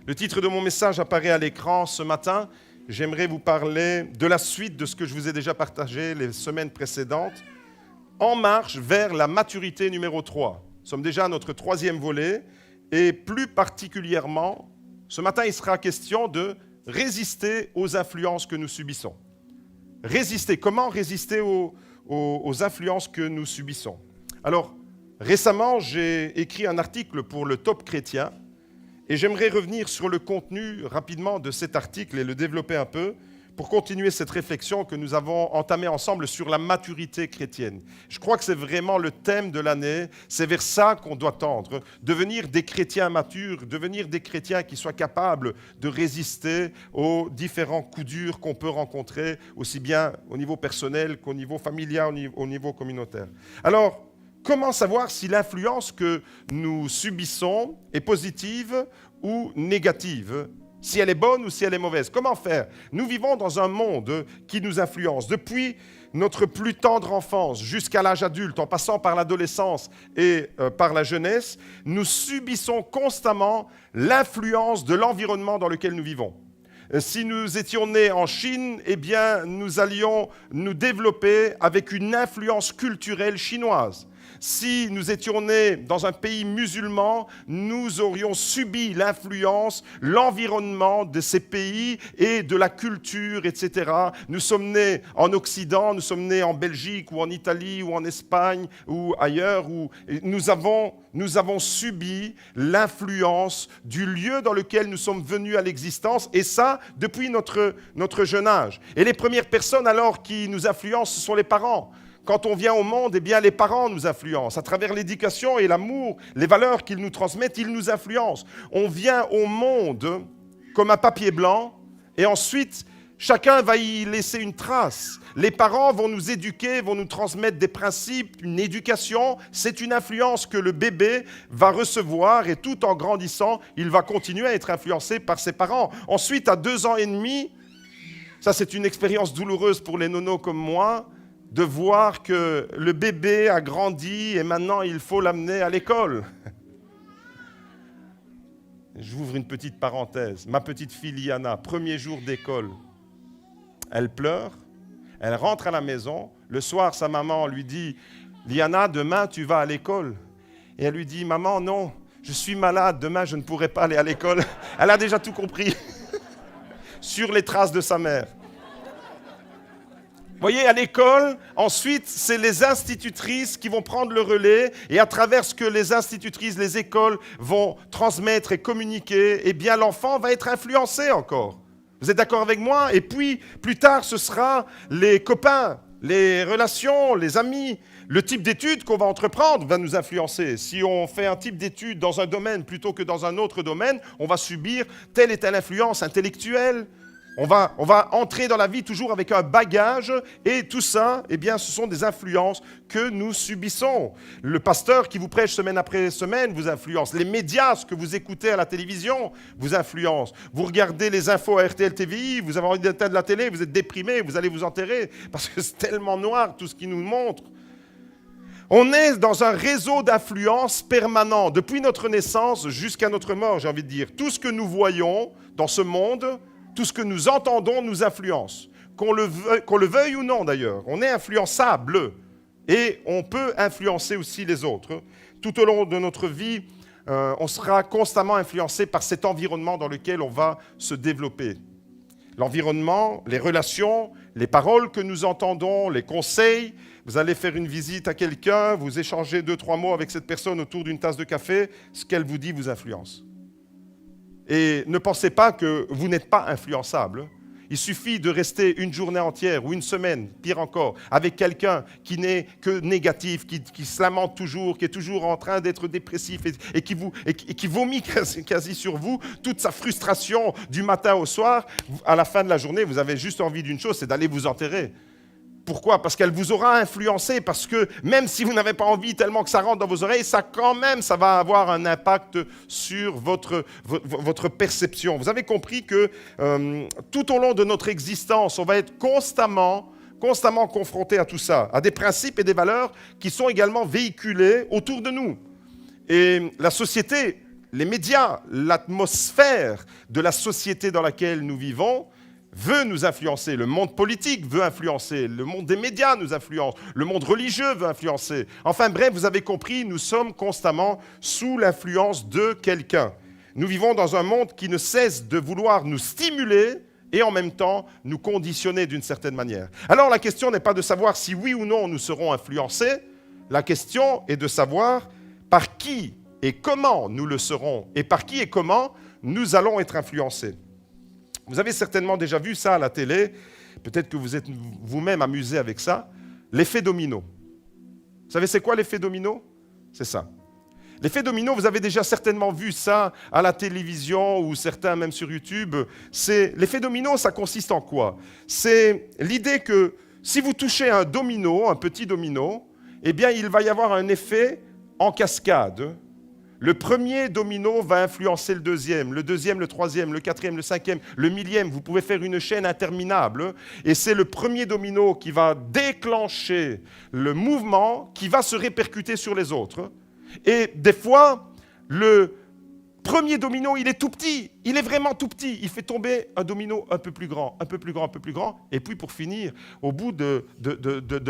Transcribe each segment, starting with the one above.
Le titre de mon message apparaît à l'écran ce matin. J'aimerais vous parler de la suite de ce que je vous ai déjà partagé les semaines précédentes. En marche vers la maturité numéro 3. Nous sommes déjà à notre 3e volet et plus particulièrement, ce matin, il sera question de résister aux influences que nous subissons. Résister, comment résister aux influences que nous subissons? Alors, récemment, j'ai écrit un article pour le Top Chrétien et j'aimerais revenir sur le contenu rapidement de cet article et le développer un peu pour continuer cette réflexion que nous avons entamée ensemble sur la maturité chrétienne. Je crois que c'est vraiment le thème de l'année, c'est vers ça qu'on doit tendre, devenir des chrétiens matures, devenir des chrétiens qui soient capables de résister aux différents coups durs qu'on peut rencontrer, aussi bien au niveau personnel qu'au niveau familial, au niveau communautaire. Alors, comment savoir si l'influence que nous subissons est positive ou négative ? Si elle est bonne ou si elle est mauvaise? Comment faire? Nous vivons dans un monde qui nous influence. Depuis notre plus tendre enfance jusqu'à l'âge adulte, en passant par l'adolescence et par la jeunesse, nous subissons constamment l'influence de l'environnement dans lequel nous vivons. Si nous étions nés en Chine, eh bien, nous allions nous développer avec une influence culturelle chinoise. Si nous étions nés dans un pays musulman, nous aurions subi l'influence, l'environnement de ces pays et de la culture, etc. Nous sommes nés en Occident, nous sommes nés en Belgique ou en Italie ou en Espagne ou ailleurs, où nous avons subi l'influence du lieu dans lequel nous sommes venus à l'existence, et ça depuis notre jeune âge. Et les premières personnes alors qui nous influencent, ce sont les parents. Quand on vient au monde, eh bien, les parents nous influencent. À travers l'éducation et l'amour, les valeurs qu'ils nous transmettent, ils nous influencent. On vient au monde comme un papier blanc et ensuite, chacun va y laisser une trace. Les parents vont nous éduquer, vont nous transmettre des principes, une éducation. C'est une influence que le bébé va recevoir et tout en grandissant, il va continuer à être influencé par ses parents. Ensuite, à 2 ans et demi, ça c'est une expérience douloureuse pour les nonos comme moi, de voir que le bébé a grandi et maintenant il faut l'amener à l'école. J'ouvre une petite parenthèse. Ma petite fille Liana, premier jour d'école, elle pleure, elle rentre à la maison. Le soir, sa maman lui dit « Liana, demain tu vas à l'école ». Et elle lui dit « Maman, non, je suis malade, demain je ne pourrai pas aller à l'école ». Elle a déjà tout compris sur les traces de sa mère. Vous voyez, à l'école, ensuite, c'est les institutrices qui vont prendre le relais et à travers ce que les institutrices, les écoles vont transmettre et communiquer, eh bien, l'enfant va être influencé encore. Vous êtes d'accord avec moi? Et puis, plus tard, ce sera les copains, les relations, les amis. Le type d'études qu'on va entreprendre va nous influencer. Si on fait un type d'études dans un domaine plutôt que dans un autre domaine, on va subir telle et telle influence intellectuelle. On va entrer dans la vie toujours avec un bagage et tout ça, eh bien, ce sont des influences que nous subissons. Le pasteur qui vous prêche semaine après semaine vous influence. Les médias, ce que vous écoutez à la télévision, vous influencent. Vous regardez les infos à RTL TVI, vous avez envie d'éteindre la télé, vous êtes déprimé, vous allez vous enterrer parce que c'est tellement noir tout ce qu'ils nous montrent. On est dans un réseau d'influence permanent, depuis notre naissance jusqu'à notre mort, j'ai envie de dire. Tout ce que nous voyons dans ce monde, tout ce que nous entendons nous influence, qu'on le veuille ou non d'ailleurs. On est influençable et on peut influencer aussi les autres. Tout au long de notre vie, on sera constamment influencé par cet environnement dans lequel on va se développer. L'environnement, les relations, les paroles que nous entendons, les conseils. Vous allez faire une visite à quelqu'un, vous échangez 2-3 mots avec cette personne autour d'une tasse de café, ce qu'elle vous dit vous influence. Et ne pensez pas que vous n'êtes pas influençable. Il suffit de rester une journée entière ou une semaine, pire encore, avec quelqu'un qui n'est que négatif, qui se lamente toujours, qui est toujours en train d'être dépressif et qui vomit quasi sur vous toute sa frustration du matin au soir. À la fin de la journée, vous avez juste envie d'une chose, c'est d'aller vous enterrer. Pourquoi? Parce qu'elle vous aura influencé, parce que même si vous n'avez pas envie tellement que ça rentre dans vos oreilles, ça va avoir un impact sur votre perception. Vous avez compris que tout au long de notre existence, on va être constamment confronté à tout ça, à des principes et des valeurs qui sont également véhiculés autour de nous. Et la société les médias, l'atmosphère de la société dans laquelle nous vivons veut nous influencer. Le monde politique veut influencer. Le monde des médias nous influence. Le monde religieux veut influencer. Enfin bref, vous avez compris, nous sommes constamment sous l'influence de quelqu'un. Nous vivons dans un monde qui ne cesse de vouloir nous stimuler et en même temps nous conditionner d'une certaine manière. Alors la question n'est pas de savoir si oui ou non nous serons influencés. La question est de savoir par qui et comment nous le serons et par qui et comment nous allons être influencés. Vous avez certainement déjà vu ça à la télé, peut-être que vous êtes vous-même amusé avec ça, l'effet domino. Vous savez c'est quoi l'effet domino? C'est ça. L'effet domino, vous avez déjà certainement vu ça à la télévision ou certains même sur YouTube. L'effet domino, ça consiste en quoi? C'est l'idée que si vous touchez un domino, un petit domino, eh bien il va y avoir un effet en cascade. Le premier domino va influencer le deuxième, le troisième, le quatrième, le cinquième, le millième. Vous pouvez faire une chaîne interminable. Et c'est le premier domino qui va déclencher le mouvement qui va se répercuter sur les autres. Et des fois, le premier domino, il est tout petit. Il est vraiment tout petit. Il fait tomber un domino un peu plus grand, un peu plus grand, un peu plus grand. Et puis pour finir, au bout de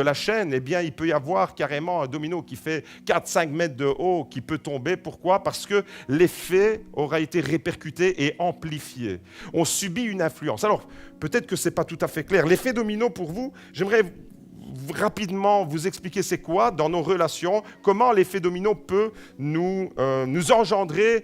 la chaîne, eh bien, il peut y avoir carrément un domino qui fait 4-5 mètres de haut qui peut tomber. Pourquoi? Parce que l'effet aura été répercuté et amplifié. On subit une influence. Alors, peut-être que ce n'est pas tout à fait clair. L'effet domino, pour vous, j'aimerais rapidement vous expliquer c'est quoi dans nos relations, comment l'effet domino peut nous engendrer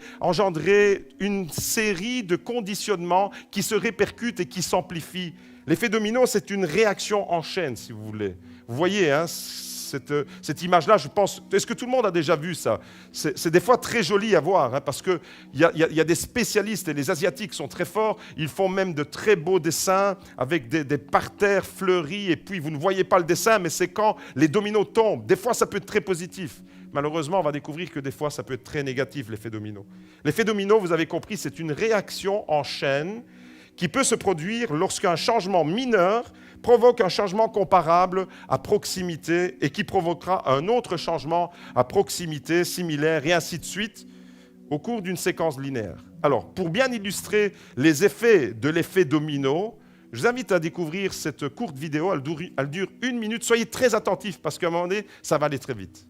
une série de conditionnements qui se répercutent et qui s'amplifient. L'effet domino, c'est une réaction en chaîne, si vous voulez. Vous voyez, hein, cette image-là, je pense, est-ce que tout le monde a déjà vu ça? C'est des fois très joli à voir, hein, parce qu'il y a des spécialistes, et les Asiatiques sont très forts, ils font même de très beaux dessins avec des parterres fleuris, et puis vous ne voyez pas le dessin, mais c'est quand les dominos tombent. Des fois, ça peut être très positif. Malheureusement, on va découvrir que des fois, ça peut être très négatif, l'effet domino. L'effet domino, vous avez compris, c'est une réaction en chaîne qui peut se produire lorsqu'un changement mineur provoque un changement comparable à proximité et qui provoquera un autre changement à proximité similaire et ainsi de suite au cours d'une séquence linéaire. Alors, pour bien illustrer les effets de l'effet domino, je vous invite à découvrir cette courte vidéo, elle dure 1 minute. Soyez très attentifs parce qu'à un moment donné, ça va aller très vite.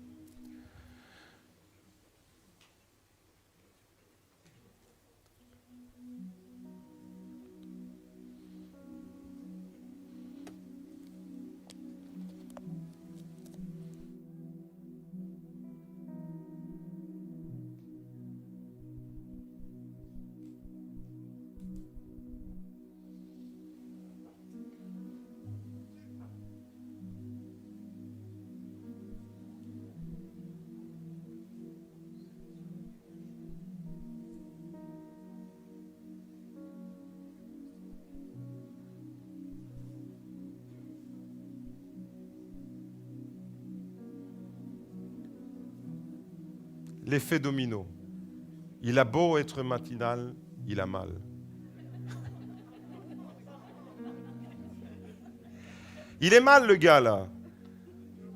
L'effet domino. Il a beau être matinal, il a mal. Il est mal, le gars, là.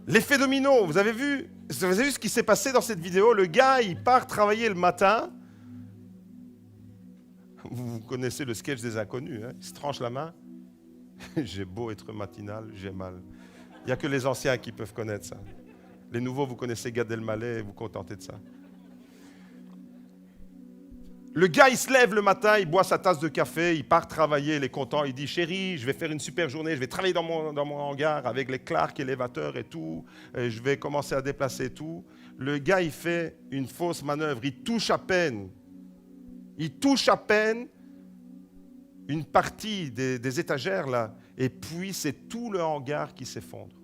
L'effet domino, vous avez vu ce qui s'est passé dans cette vidéo? Le gars, il part travailler le matin. Vous connaissez le sketch des inconnus, hein? Il se tranche la main. J'ai beau être matinal, j'ai mal. Il n'y a que les anciens qui peuvent connaître ça. Les nouveaux, vous connaissez Gad Elmaleh et vous contentez de ça. Le gars, il se lève le matin, il boit sa tasse de café, il part travailler, il est content, il dit « Chérie, je vais faire une super journée, je vais travailler dans mon hangar avec les Clark, élévateurs et tout, et je vais commencer à déplacer tout. » Le gars, il fait une fausse manœuvre, il touche à peine une partie des étagères, là, et puis c'est tout le hangar qui s'effondre.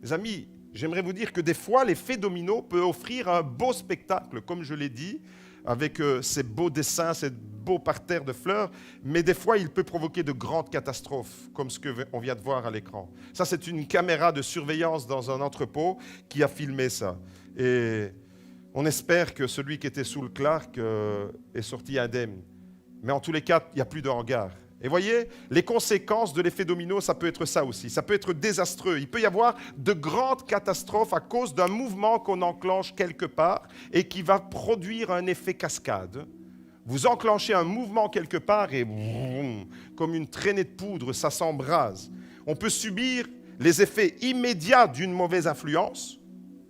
Les amis, j'aimerais vous dire que des fois, l'effet domino peut offrir un beau spectacle, comme je l'ai dit, avec ces beaux dessins, ces beaux parterres de fleurs, mais des fois, il peut provoquer de grandes catastrophes, comme ce qu'on vient de voir à l'écran. Ça, c'est une caméra de surveillance dans un entrepôt qui a filmé ça. Et on espère que celui qui était sous le Clark est sorti indemne. Mais en tous les cas, il n'y a plus de hangar. Et voyez, les conséquences de l'effet domino, ça peut être ça aussi. Ça peut être désastreux. Il peut y avoir de grandes catastrophes à cause d'un mouvement qu'on enclenche quelque part et qui va produire un effet cascade. Vous enclenchez un mouvement quelque part et comme une traînée de poudre, ça s'embrase. On peut subir les effets immédiats d'une mauvaise influence,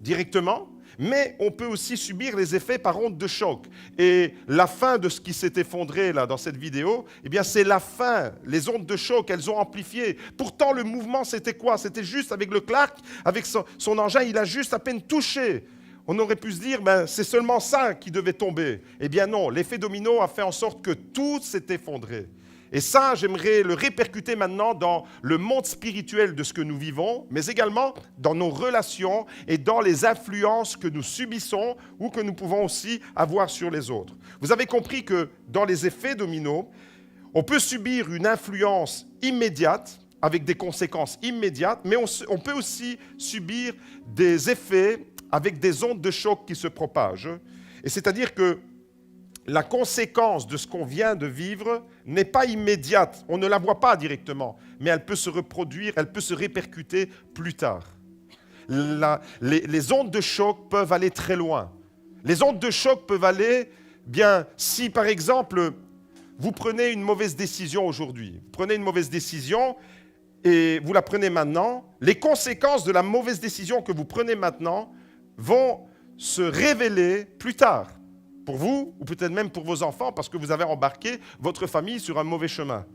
directement, mais on peut aussi subir les effets par onde de choc. Et la fin de ce qui s'est effondré là, dans cette vidéo, eh bien, c'est la fin. Les ondes de choc, elles ont amplifié. Pourtant, le mouvement, c'était quoi? C'était juste avec le Clark, avec son engin, il a juste à peine touché. On aurait pu se dire, c'est seulement ça qui devait tomber. Eh bien non, l'effet domino a fait en sorte que tout s'est effondré. Et ça, j'aimerais le répercuter maintenant dans le monde spirituel de ce que nous vivons, mais également dans nos relations et dans les influences que nous subissons ou que nous pouvons aussi avoir sur les autres. Vous avez compris que dans les effets dominos, on peut subir une influence immédiate avec des conséquences immédiates, mais on peut aussi subir des effets avec des ondes de choc qui se propagent. Et c'est-à-dire que la conséquence de ce qu'on vient de vivre n'est pas immédiate. On ne la voit pas directement, mais elle peut se reproduire, elle peut se répercuter plus tard. Les ondes de choc peuvent aller très loin. Les ondes de choc peuvent aller, si par exemple, vous prenez une mauvaise décision aujourd'hui, prenez une mauvaise décision et vous la prenez maintenant, les conséquences de la mauvaise décision que vous prenez maintenant vont se révéler plus tard. Pour vous, ou peut-être même pour vos enfants, parce que vous avez embarqué votre famille sur un mauvais chemin.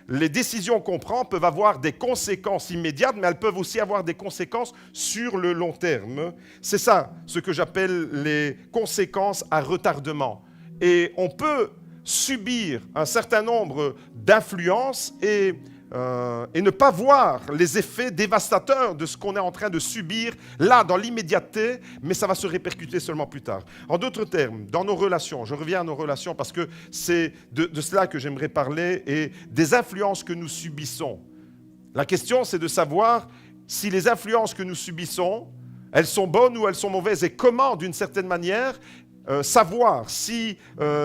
Les décisions qu'on prend peuvent avoir des conséquences immédiates, mais elles peuvent aussi avoir des conséquences sur le long terme. C'est ça, ce que j'appelle les conséquences à retardement. Et on peut subir un certain nombre d'influences et ne pas voir les effets dévastateurs de ce qu'on est en train de subir là, dans l'immédiateté, mais ça va se répercuter seulement plus tard. En d'autres termes, dans nos relations, je reviens à nos relations parce que c'est de cela que j'aimerais parler et des influences que nous subissons. La question, c'est de savoir si les influences que nous subissons, elles sont bonnes ou elles sont mauvaises et comment, d'une certaine manière, savoir si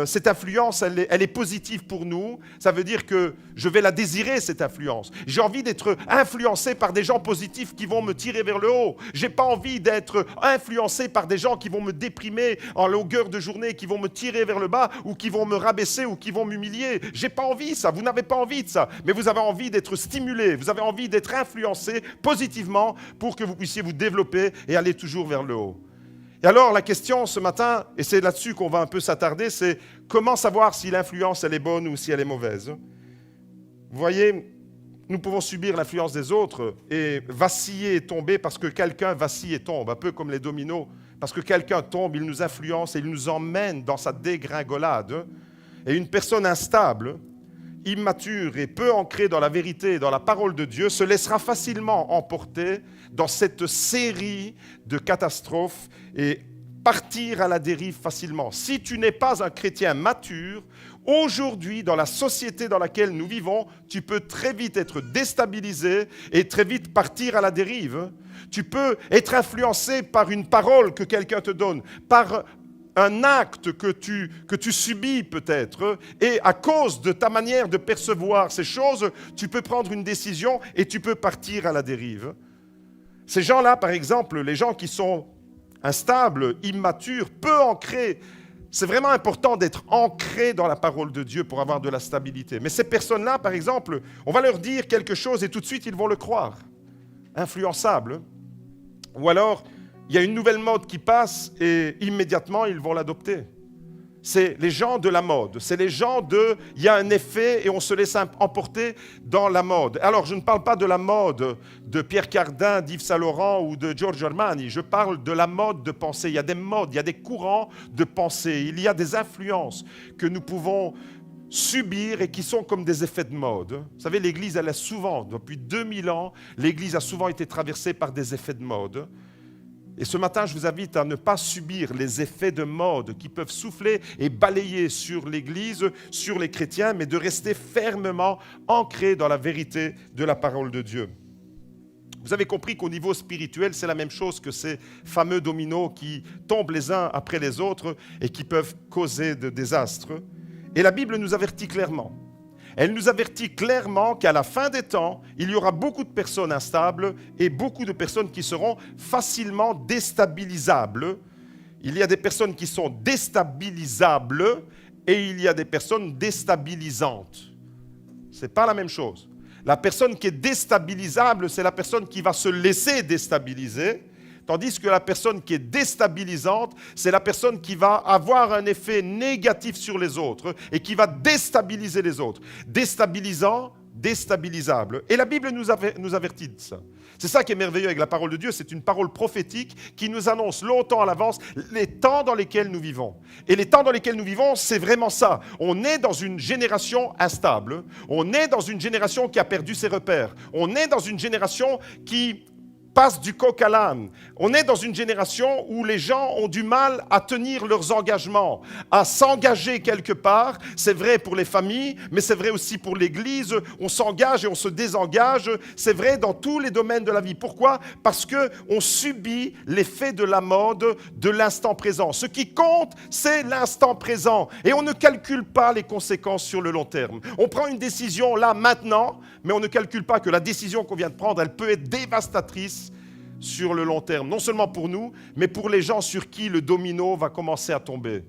cette influence, elle est positive pour nous. Ça veut dire que je vais la désirer, cette influence. J'ai envie d'être influencé par des gens positifs qui vont me tirer vers le haut. Je n'ai pas envie d'être influencé par des gens qui vont me déprimer en longueur de journée, qui vont me tirer vers le bas ou qui vont me rabaisser ou qui vont m'humilier. Je n'ai pas envie de ça. Vous n'avez pas envie de ça. Mais vous avez envie d'être stimulé. Vous avez envie d'être influencé positivement pour que vous puissiez vous développer et aller toujours vers le haut. Et alors, la question ce matin, et c'est là-dessus qu'on va un peu s'attarder, c'est comment savoir si l'influence, elle est bonne ou si elle est mauvaise. Vous voyez, nous pouvons subir l'influence des autres et vaciller et tomber parce que quelqu'un vacille et tombe, un peu comme les dominos. Parce que quelqu'un tombe, il nous influence et il nous emmène dans sa dégringolade. Et une personne instable, immature et peu ancrée dans la vérité et dans la parole de Dieu se laissera facilement emporter dans cette série de catastrophes et partir à la dérive facilement. Si tu n'es pas un chrétien mature, aujourd'hui, dans la société dans laquelle nous vivons, tu peux très vite être déstabilisé et très vite partir à la dérive. Tu peux être influencé par une parole que quelqu'un te donne, par un acte que tu subis peut-être, et à cause de ta manière de percevoir ces choses, tu peux prendre une décision et tu peux partir à la dérive. Ces gens-là, par exemple, les gens qui sont instables, immatures, peu ancrés, c'est vraiment important d'être ancré dans la parole de Dieu pour avoir de la stabilité. Mais ces personnes-là, par exemple, on va leur dire quelque chose et tout de suite, ils vont le croire. Influençables. Ou alors, il y a une nouvelle mode qui passe et immédiatement, ils vont l'adopter. C'est les gens de la mode. C'est les gens il y a un effet et on se laisse emporter dans la mode. Alors, je ne parle pas de la mode de Pierre Cardin, d'Yves Saint Laurent ou de Giorgio Armani. Je parle de la mode de pensée. Il y a des modes, il y a des courants de pensée. Il y a des influences que nous pouvons subir et qui sont comme des effets de mode. Vous savez, l'Église, elle a souvent, depuis 2000 ans, l'Église a souvent été traversée par des effets de mode. Et ce matin, je vous invite à ne pas subir les effets de mode qui peuvent souffler et balayer sur l'Église, sur les chrétiens, mais de rester fermement ancré dans la vérité de la parole de Dieu. Vous avez compris qu'au niveau spirituel, c'est la même chose que ces fameux dominos qui tombent les uns après les autres et qui peuvent causer de désastres. Et la Bible nous avertit clairement. Elle nous avertit clairement qu'à la fin des temps, il y aura beaucoup de personnes instables et beaucoup de personnes qui seront facilement déstabilisables. Il y a des personnes qui sont déstabilisables et il y a des personnes déstabilisantes. Ce n'est pas la même chose. La personne qui est déstabilisable, c'est la personne qui va se laisser déstabiliser. Tandis que la personne qui est déstabilisante, c'est la personne qui va avoir un effet négatif sur les autres et qui va déstabiliser les autres. Déstabilisant, déstabilisable. Et la Bible nous avertit de ça. C'est ça qui est merveilleux avec la parole de Dieu, c'est une parole prophétique qui nous annonce longtemps à l'avance les temps dans lesquels nous vivons. Et les temps dans lesquels nous vivons, c'est vraiment ça. On est dans une génération instable, on est dans une génération qui a perdu ses repères, on est dans une génération qui passe du coq à l'âne. On est dans une génération où les gens ont du mal à tenir leurs engagements, à s'engager quelque part. C'est vrai pour les familles, mais c'est vrai aussi pour l'Église. On s'engage et on se désengage. C'est vrai dans tous les domaines de la vie. Pourquoi ? Parce qu'on subit l'effet de la mode de l'instant présent. Ce qui compte, c'est l'instant présent. Et on ne calcule pas les conséquences sur le long terme. On prend une décision là, maintenant, mais on ne calcule pas que la décision qu'on vient de prendre, elle peut être dévastatrice sur le long terme, non seulement pour nous, mais pour les gens sur qui le domino va commencer à tomber.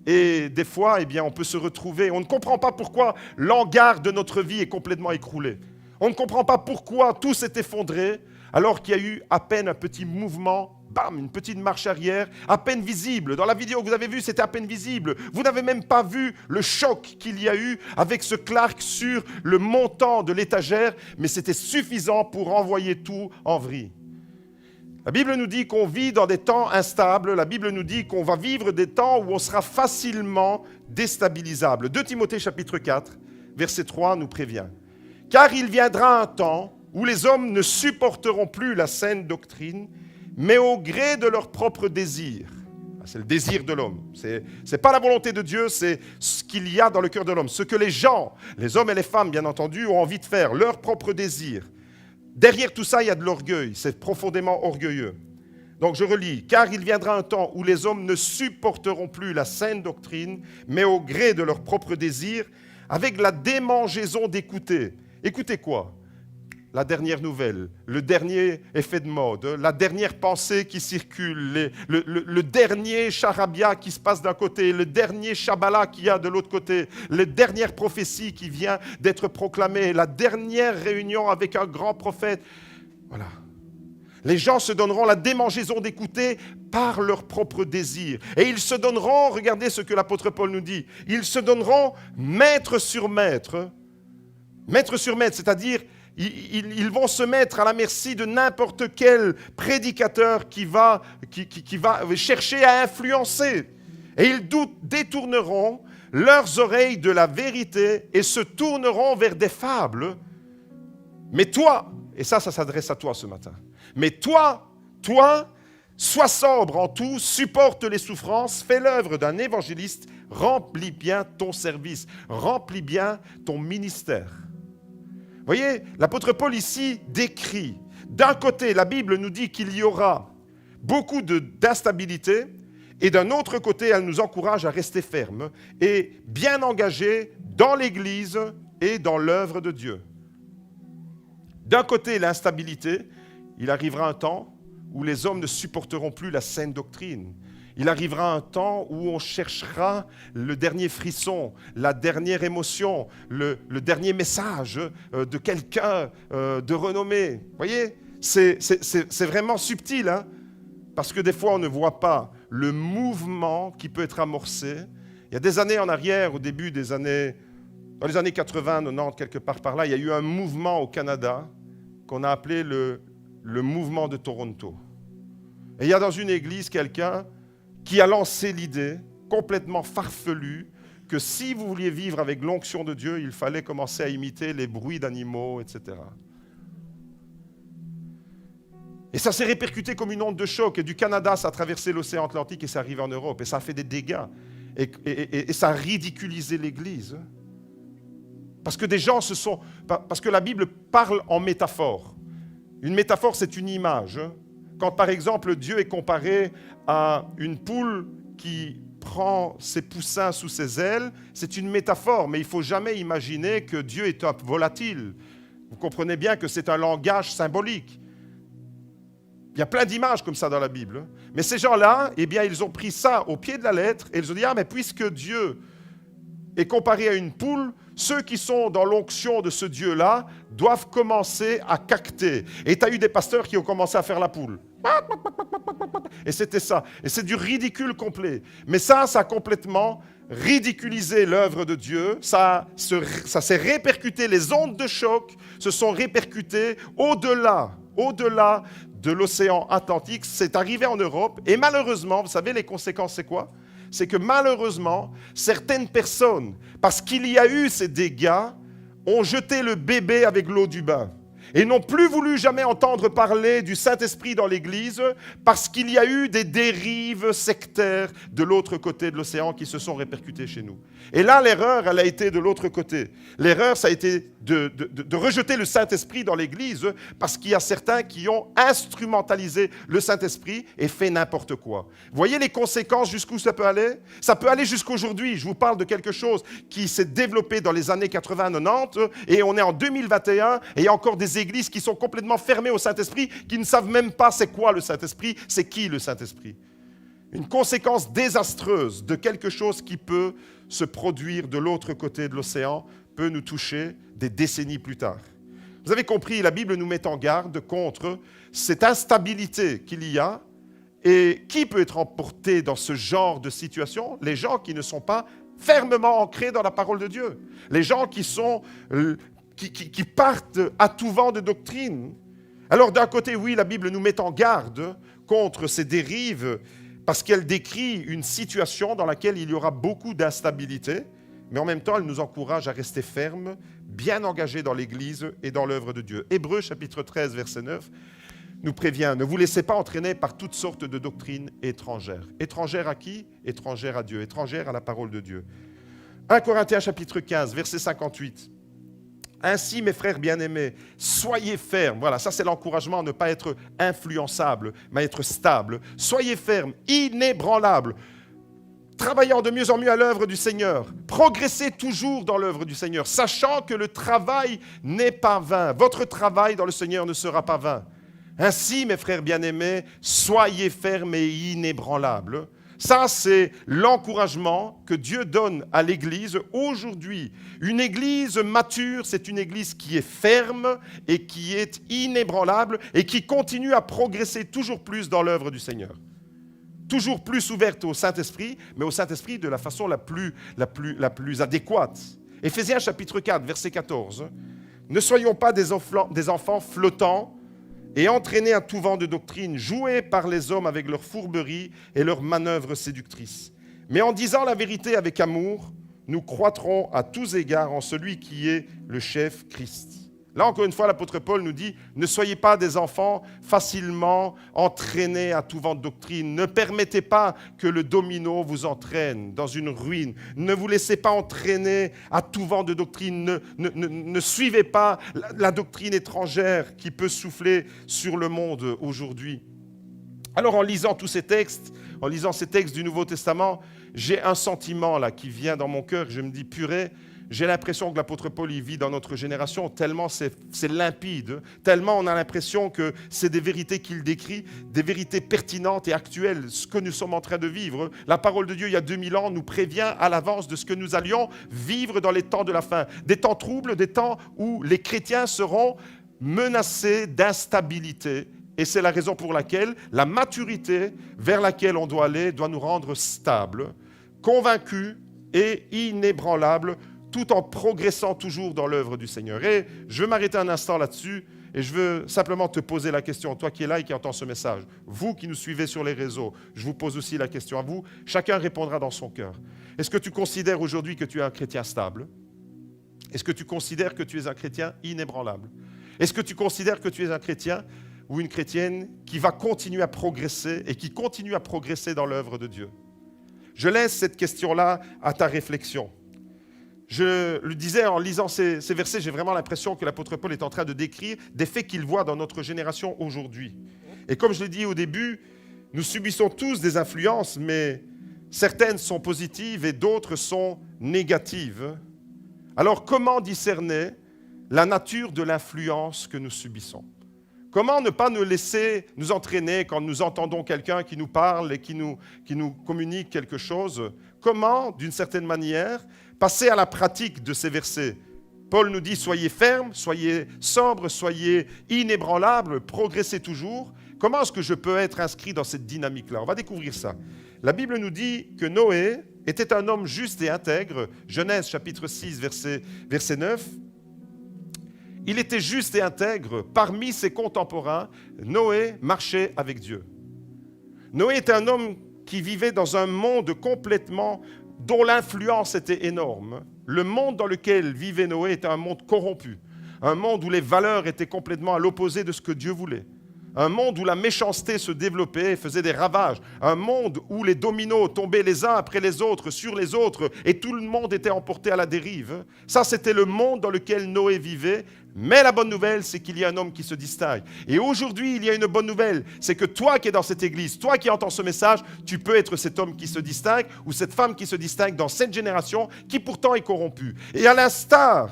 Et des fois, eh bien, on peut se retrouver, on ne comprend pas pourquoi l'hangar de notre vie est complètement écroulé. On ne comprend pas pourquoi tout s'est effondré, alors qu'il y a eu à peine un petit mouvement, bam, une petite marche arrière, à peine visible. Dans la vidéo que vous avez vue, c'était à peine visible. Vous n'avez même pas vu le choc qu'il y a eu avec ce Clark sur le montant de l'étagère, mais c'était suffisant pour envoyer tout en vrille. La Bible nous dit qu'on vit dans des temps instables. La Bible nous dit qu'on va vivre des temps où on sera facilement déstabilisable. 2 Timothée chapitre 4, verset 3 nous prévient. « Car il viendra un temps où les hommes ne supporteront plus la saine doctrine, mais au gré de leurs propres désirs. » C'est le désir de l'homme. Ce n'est pas la volonté de Dieu, c'est ce qu'il y a dans le cœur de l'homme. Ce que les gens, les hommes et les femmes bien entendu, ont envie de faire, leurs propres désirs. Derrière tout ça, il y a de l'orgueil. C'est profondément orgueilleux. Donc je relis. « Car il viendra un temps où les hommes ne supporteront plus la saine doctrine, mais au gré de leurs propres désirs, avec la démangeaison d'écouter. » Écoutez quoi ? La dernière nouvelle, le dernier effet de mode, la dernière pensée qui circule, le dernier charabia qui se passe d'un côté, le dernier Shabbalah qu'il y a de l'autre côté, la dernière prophétie qui vient d'être proclamée, la dernière réunion avec un grand prophète. Voilà. Les gens se donneront la démangeaison d'écouter par leur propre désir. Et ils se donneront, regardez ce que l'apôtre Paul nous dit, ils se donneront maître sur maître. Maître sur maître, c'est-à-dire ils vont se mettre à la merci de n'importe quel prédicateur qui va chercher à influencer. Et ils détourneront leurs oreilles de la vérité et se tourneront vers des fables. Mais toi, et ça s'adresse à toi ce matin, mais toi, sois sobre en tout, supporte les souffrances, fais l'œuvre d'un évangéliste, remplis bien ton service, remplis bien ton ministère. Vous voyez, l'apôtre Paul ici décrit, d'un côté, la Bible nous dit qu'il y aura beaucoup d'instabilité, et d'un autre côté, elle nous encourage à rester ferme et bien engagés dans l'Église et dans l'œuvre de Dieu. D'un côté, l'instabilité, il arrivera un temps où les hommes ne supporteront plus la saine doctrine. Il arrivera un temps où on cherchera le dernier frisson, la dernière émotion, le dernier message de quelqu'un de renommé. Vous voyez, c'est vraiment subtil, hein? Parce que des fois, on ne voit pas le mouvement qui peut être amorcé. Il y a des années en arrière, au début des années, dans les années 80, 90, quelque part par là, il y a eu un mouvement au Canada qu'on a appelé le mouvement de Toronto. Et il y a dans une église quelqu'un qui a lancé l'idée, complètement farfelue, que si vous vouliez vivre avec l'onction de Dieu, il fallait commencer à imiter les bruits d'animaux, etc. Et ça s'est répercuté comme une onde de choc. Et du Canada, ça a traversé l'océan Atlantique et ça arrive en Europe. Et ça a fait des dégâts. Et ça a ridiculisé l'Église. Parce que des gens parce que la Bible parle en métaphore. Une métaphore, c'est une image. Quand, par exemple, Dieu est comparé à une poule qui prend ses poussins sous ses ailes, c'est une métaphore, mais il ne faut jamais imaginer que Dieu est un volatile. Vous comprenez bien que c'est un langage symbolique. Il y a plein d'images comme ça dans la Bible. Mais ces gens-là, eh bien, ils ont pris ça au pied de la lettre et ils ont dit, ah, mais puisque Dieu est comparé à une poule, ceux qui sont dans l'onction de ce Dieu-là doivent commencer à cacter. Et tu as eu des pasteurs qui ont commencé à faire la poule. Et c'était ça. Et c'est du ridicule complet. Mais ça a complètement ridiculisé l'œuvre de Dieu. Ça s'est répercuté, les ondes de choc se sont répercutées au-delà de l'océan Atlantique. C'est arrivé en Europe. Et malheureusement, vous savez, les conséquences, c'est quoi? C'est que malheureusement, certaines personnes, parce qu'il y a eu ces dégâts, ont jeté le bébé avec l'eau du bain. Et n'ont plus voulu jamais entendre parler du Saint-Esprit dans l'Église parce qu'il y a eu des dérives sectaires de l'autre côté de l'océan qui se sont répercutées chez nous. Et là, l'erreur, elle a été de l'autre côté. L'erreur, ça a été de rejeter le Saint-Esprit dans l'Église parce qu'il y a certains qui ont instrumentalisé le Saint-Esprit et fait n'importe quoi. Vous voyez les conséquences jusqu'où ça peut aller? Ça peut aller jusqu'aujourd'hui. Je vous parle de quelque chose qui s'est développé dans les années 80-90 et on est en 2021 et il y a encore des églises qui sont complètement fermées au Saint-Esprit, qui ne savent même pas c'est quoi le Saint-Esprit, c'est qui le Saint-Esprit. Une conséquence désastreuse de quelque chose qui peut se produire de l'autre côté de l'océan peut nous toucher des décennies plus tard. Vous avez compris, la Bible nous met en garde contre cette instabilité qu'il y a. Et qui peut être emporté dans ce genre de situation? Les gens qui ne sont pas fermement ancrés dans la parole de Dieu. Les gens qui partent à tout vent de doctrine. Alors d'un côté, oui, la Bible nous met en garde contre ces dérives parce qu'elle décrit une situation dans laquelle il y aura beaucoup d'instabilité, mais en même temps, elle nous encourage à rester fermes, bien engagés dans l'Église et dans l'œuvre de Dieu. Hébreux chapitre 13, verset 9, nous prévient, ne vous laissez pas entraîner par toutes sortes de doctrines étrangères. Étrangères à qui? Étrangères à Dieu, étrangères à la parole de Dieu. 1 Corinthiens chapitre 15, verset 58. Ainsi, mes frères bien-aimés, soyez fermes. Voilà, ça c'est l'encouragement à ne pas être influençable, mais à être stable. Soyez fermes, inébranlables, travaillant de mieux en mieux à l'œuvre du Seigneur. Progressez toujours dans l'œuvre du Seigneur, sachant que le travail n'est pas vain. Votre travail dans le Seigneur ne sera pas vain. Ainsi, mes frères bien-aimés, soyez fermes et inébranlables. Ça, c'est l'encouragement que Dieu donne à l'Église aujourd'hui. Une Église mature, c'est une Église qui est ferme et qui est inébranlable et qui continue à progresser toujours plus dans l'œuvre du Seigneur. Toujours plus ouverte au Saint-Esprit, mais au Saint-Esprit de la façon la plus adéquate. Éphésiens chapitre 4, verset 14. Ne soyons pas des enfants flottants, et entraînés à tout vent de doctrine, joués par les hommes avec leurs fourberies et leurs manœuvres séductrices. Mais en disant la vérité avec amour, nous croîtrons à tous égards en celui qui est le chef Christ. Là, encore une fois, l'apôtre Paul nous dit, ne soyez pas des enfants facilement entraînés à tout vent de doctrine. Ne permettez pas que le domino vous entraîne dans une ruine. Ne vous laissez pas entraîner à tout vent de doctrine. Ne suivez pas la doctrine étrangère qui peut souffler sur le monde aujourd'hui. Alors, en lisant tous ces textes, en lisant ces textes du Nouveau Testament, j'ai un sentiment là qui vient dans mon cœur. Je me dis, purée, j'ai l'impression que l'apôtre Paul y vit dans notre génération, tellement c'est limpide, tellement on a l'impression que c'est des vérités qu'il décrit, des vérités pertinentes et actuelles, ce que nous sommes en train de vivre. La parole de Dieu, il y a 2000 ans, nous prévient à l'avance de ce que nous allions vivre dans les temps de la fin. Des temps troubles, des temps où les chrétiens seront menacés d'instabilité. Et c'est la raison pour laquelle la maturité vers laquelle on doit aller doit nous rendre stables, convaincus et inébranlables, tout en progressant toujours dans l'œuvre du Seigneur. Et je veux m'arrêter un instant là-dessus et je veux simplement te poser la question, toi qui es là et qui entends ce message, vous qui nous suivez sur les réseaux, je vous pose aussi la question à vous, chacun répondra dans son cœur. Est-ce que tu considères aujourd'hui que tu es un chrétien stable? Est-ce que tu considères que tu es un chrétien inébranlable? Est-ce que tu considères que tu es un chrétien ou une chrétienne qui va continuer à progresser et qui continue à progresser dans l'œuvre de Dieu? Je laisse cette question-là à ta réflexion. Je le disais en lisant ces versets, j'ai vraiment l'impression que l'apôtre Paul est en train de décrire des faits qu'il voit dans notre génération aujourd'hui. Et comme je l'ai dit au début, nous subissons tous des influences, mais Certaines sont positives et d'autres sont négatives. Alors, comment discerner la nature de l'influence que nous subissons? Comment ne pas nous laisser nous entraîner quand nous entendons quelqu'un qui nous parle et qui nous communique quelque chose? Comment, d'une certaine manière, passer à la pratique de ces versets? Paul nous dit, soyez fermes, soyez sobres, soyez inébranlables, progressez toujours. Comment est-ce que je peux être inscrit dans cette dynamique-là? On va découvrir ça. La Bible nous dit que Noé était un homme juste et intègre. Genèse chapitre 6, verset 9. Il était juste et intègre. Parmi ses contemporains, Noé marchait avec Dieu. Noé était un homme qui vivait dans un monde dont l'influence était énorme. Le monde dans lequel vivait Noé était un monde corrompu. Un monde où les valeurs étaient complètement à l'opposé de ce que Dieu voulait. Un monde où la méchanceté se développait et faisait des ravages. Un monde où les dominos tombaient les uns après les autres, sur les autres, et tout le monde était emporté à la dérive. Ça, c'était le monde dans lequel Noé vivait. Mais la bonne nouvelle, c'est qu'il y a un homme qui se distingue. Et aujourd'hui, il y a une bonne nouvelle. C'est que toi qui es dans cette église, toi qui entends ce message, tu peux être cet homme qui se distingue ou cette femme qui se distingue dans cette génération qui pourtant est corrompue. Et à l'instar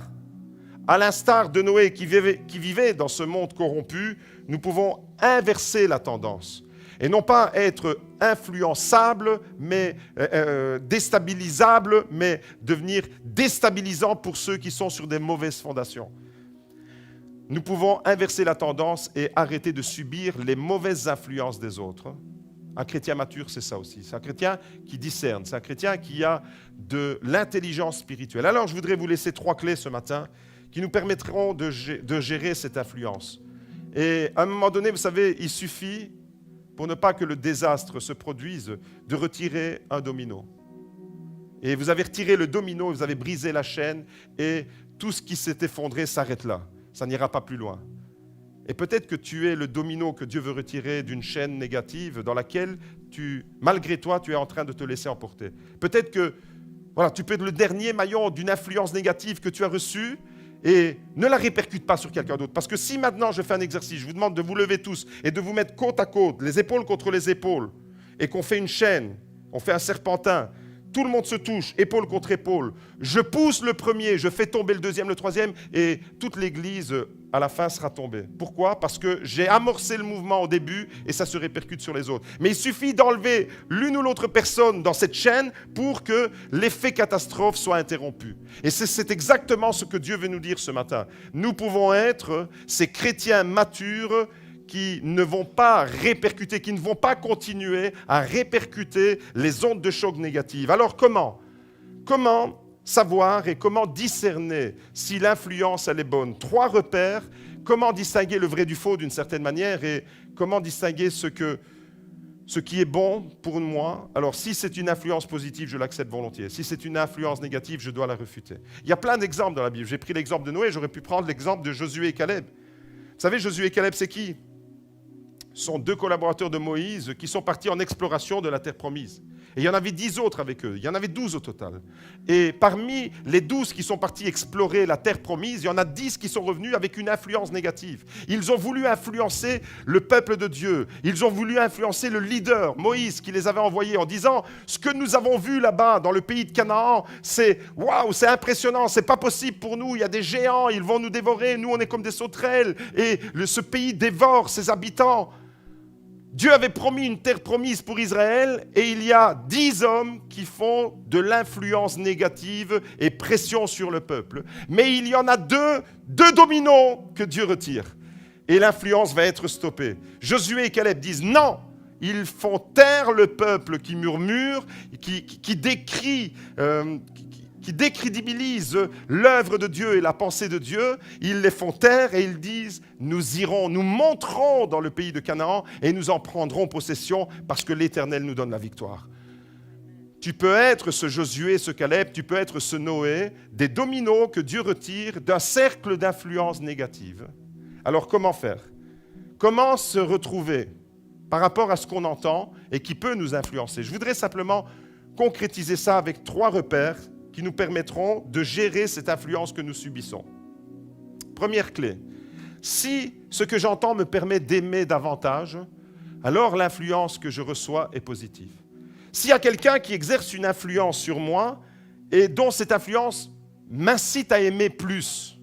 de Noé qui vivait dans ce monde corrompu, nous pouvons inverser la tendance. Et non pas être influençable, mais déstabilisable, mais devenir déstabilisant pour ceux qui sont sur des mauvaises fondations. Nous pouvons inverser la tendance et arrêter de subir les mauvaises influences des autres. Un chrétien mature, c'est ça aussi. C'est un chrétien qui discerne. C'est un chrétien qui a de l'intelligence spirituelle. Alors, je voudrais vous laisser 3 clés ce matin qui nous permettront de gérer cette influence. Et à un moment donné, vous savez, il suffit, pour ne pas que le désastre se produise, de retirer un domino. Et vous avez retiré le domino, vous avez brisé la chaîne, et tout ce qui s'est effondré s'arrête là. Ça n'ira pas plus loin. Et peut-être que tu es le domino que Dieu veut retirer d'une chaîne négative dans laquelle, malgré toi, tu es en train de te laisser emporter. Peut-être que tu peux être le dernier maillon d'une influence négative que tu as reçue, et ne la répercute pas sur quelqu'un d'autre. Parce que si maintenant je fais un exercice, je vous demande de vous lever tous et de vous mettre côte à côte, les épaules contre les épaules, et qu'on fait une chaîne, on fait un serpentin, tout le monde se touche, épaule contre épaule. Je pousse le premier, je fais tomber le deuxième, le troisième, et toute l'église, à la fin, sera tombée. Pourquoi? Parce que j'ai amorcé le mouvement au début et ça se répercute sur les autres. Mais il suffit d'enlever l'une ou l'autre personne dans cette chaîne pour que l'effet catastrophe soit interrompu. Et c'est exactement ce que Dieu veut nous dire ce matin. Nous pouvons être ces chrétiens matures qui ne vont pas répercuter, qui ne vont pas continuer à répercuter les ondes de choc négatives. Alors comment savoir et comment discerner si l'influence elle est bonne? 3 repères, comment distinguer le vrai du faux d'une certaine manière et comment distinguer ce qui est bon pour moi. Alors si c'est une influence positive, je l'accepte volontiers. Si c'est une influence négative, je dois la refuter. Il y a plein d'exemples dans la Bible. J'ai pris l'exemple de Noé, j'aurais pu prendre l'exemple de Josué et Caleb. Vous savez, Josué et Caleb, c'est qui? Ce sont 2 collaborateurs de Moïse qui sont partis en exploration de la terre promise. Et il y en avait 10 autres avec eux, il y en avait 12 au total. Et parmi les 12 qui sont partis explorer la terre promise, il y en a 10 qui sont revenus avec une influence négative. Ils ont voulu influencer le peuple de Dieu. Ils ont voulu influencer le leader, Moïse, qui les avait envoyés en disant « Ce que nous avons vu là-bas, dans le pays de Canaan, c'est waouh, c'est impressionnant, c'est pas possible pour nous, il y a des géants, ils vont nous dévorer, nous on est comme des sauterelles, et ce pays dévore ses habitants. » Dieu avait promis une terre promise pour Israël et il y a 10 hommes qui font de l'influence négative et pression sur le peuple. Mais il y en a deux dominos que Dieu retire et l'influence va être stoppée. Josué et Caleb disent non, ils font taire le peuple qui murmure, qui décrédibilisent l'œuvre de Dieu et la pensée de Dieu. Ils les font taire et ils disent « Nous irons, nous monterons dans le pays de Canaan et nous en prendrons possession parce que l'Éternel nous donne la victoire. » Tu peux être ce Josué, ce Caleb, tu peux être ce Noé, des dominos que Dieu retire d'un cercle d'influence négative. Alors comment faire? Comment se retrouver par rapport à ce qu'on entend et qui peut nous influencer? Je voudrais simplement concrétiser ça avec 3 repères qui nous permettront de gérer cette influence que nous subissons. Première clé, si ce que j'entends me permet d'aimer davantage, alors l'influence que je reçois est positive. S'il y a quelqu'un qui exerce une influence sur moi et dont cette influence m'incite à aimer plus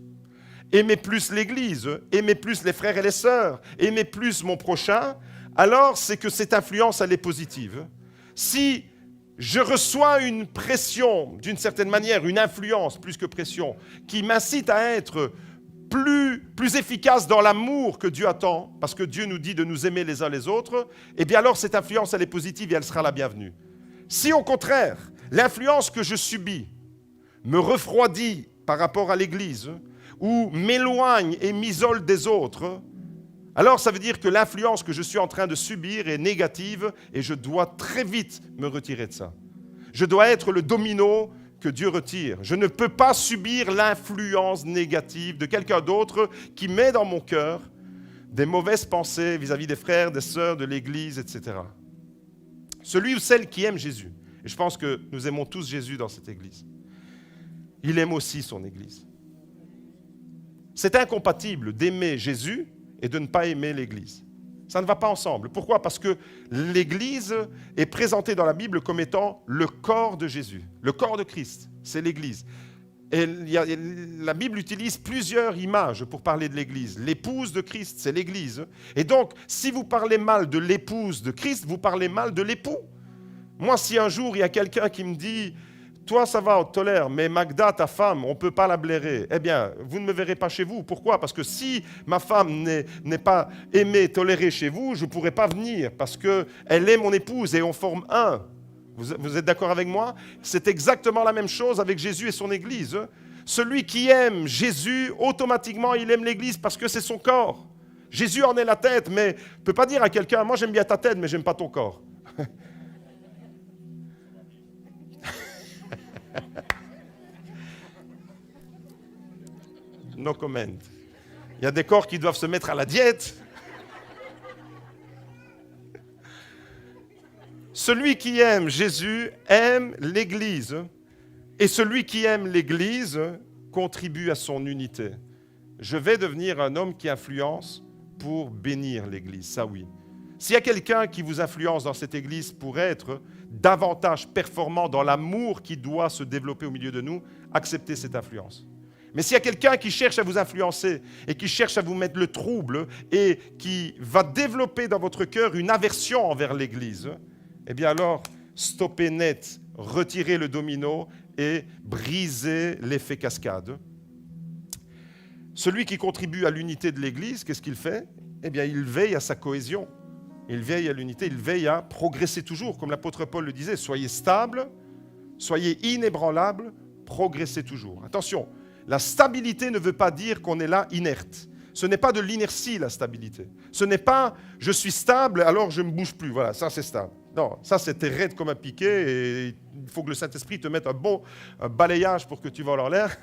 l'Église, aimer plus les frères et les sœurs, aimer plus mon prochain, alors c'est que cette influence, elle est positive. Si je reçois une pression, d'une certaine manière, une influence plus que pression, qui m'incite à être plus efficace dans l'amour que Dieu attend, parce que Dieu nous dit de nous aimer les uns les autres, eh bien alors cette influence, elle est positive et elle sera la bienvenue. Si au contraire, l'influence que je subis me refroidit par rapport à l'Église, ou m'éloigne et m'isole des autres, alors ça veut dire que l'influence que je suis en train de subir est négative et je dois très vite me retirer de ça. Je dois être le domino que Dieu retire. Je ne peux pas subir l'influence négative de quelqu'un d'autre qui met dans mon cœur des mauvaises pensées vis-à-vis des frères, des sœurs, de l'Église, etc. Celui ou celle qui aime Jésus, et je pense que nous aimons tous Jésus dans cette Église, il aime aussi son Église. C'est incompatible d'aimer Jésus et de ne pas aimer l'Église. Ça ne va pas ensemble. Pourquoi ? Parce que l'Église est présentée dans la Bible comme étant le corps de Jésus. Le corps de Christ, c'est l'Église. Et la Bible utilise plusieurs images pour parler de l'Église. L'épouse de Christ, c'est l'Église. Et donc, si vous parlez mal de l'épouse de Christ, vous parlez mal de l'époux. Moi, si un jour, il y a quelqu'un qui me dit « Toi, ça va, on te tolère, mais Magda, ta femme, on ne peut pas la blairer. » Eh bien, vous ne me verrez pas chez vous. Pourquoi ? Parce que si ma femme n'est pas aimée, tolérée chez vous, je ne pourrai pas venir parce qu'elle est mon épouse et on forme un. Vous êtes d'accord avec moi ? C'est exactement la même chose avec Jésus et son Église. Celui qui aime Jésus, automatiquement, il aime l'Église parce que c'est son corps. Jésus en est la tête, mais ne peut pas dire à quelqu'un « Moi, j'aime bien ta tête, mais je n'aime pas ton corps. » No comment. Il y a des corps qui doivent se mettre à la diète. Celui qui aime Jésus aime l'Église. Et celui qui aime l'Église contribue à son unité. Je vais devenir un homme qui influence pour bénir l'Église, ça oui. S'il y a quelqu'un qui vous influence dans cette Église pour être davantage performant dans l'amour qui doit se développer au milieu de nous, acceptez cette influence. Mais s'il y a quelqu'un qui cherche à vous influencer et qui cherche à vous mettre le trouble et qui va développer dans votre cœur une aversion envers l'Église, eh bien alors, stoppez net, retirez le domino et brisez l'effet cascade. Celui qui contribue à l'unité de l'Église, qu'est-ce qu'il fait ? Eh bien, il veille à sa cohésion. Il veille à l'unité, il veille à progresser toujours. Comme l'apôtre Paul le disait, soyez stable, soyez inébranlable, progressez toujours. Attention, la stabilité ne veut pas dire qu'on est là inerte. Ce n'est pas de l'inertie, la stabilité. Ce n'est pas « je suis stable, alors je ne me bouge plus ». Voilà, ça c'est stable. Non, ça c'était raide comme un piquet et il faut que le Saint-Esprit te mette un bon balayage pour que tu voles en l'air.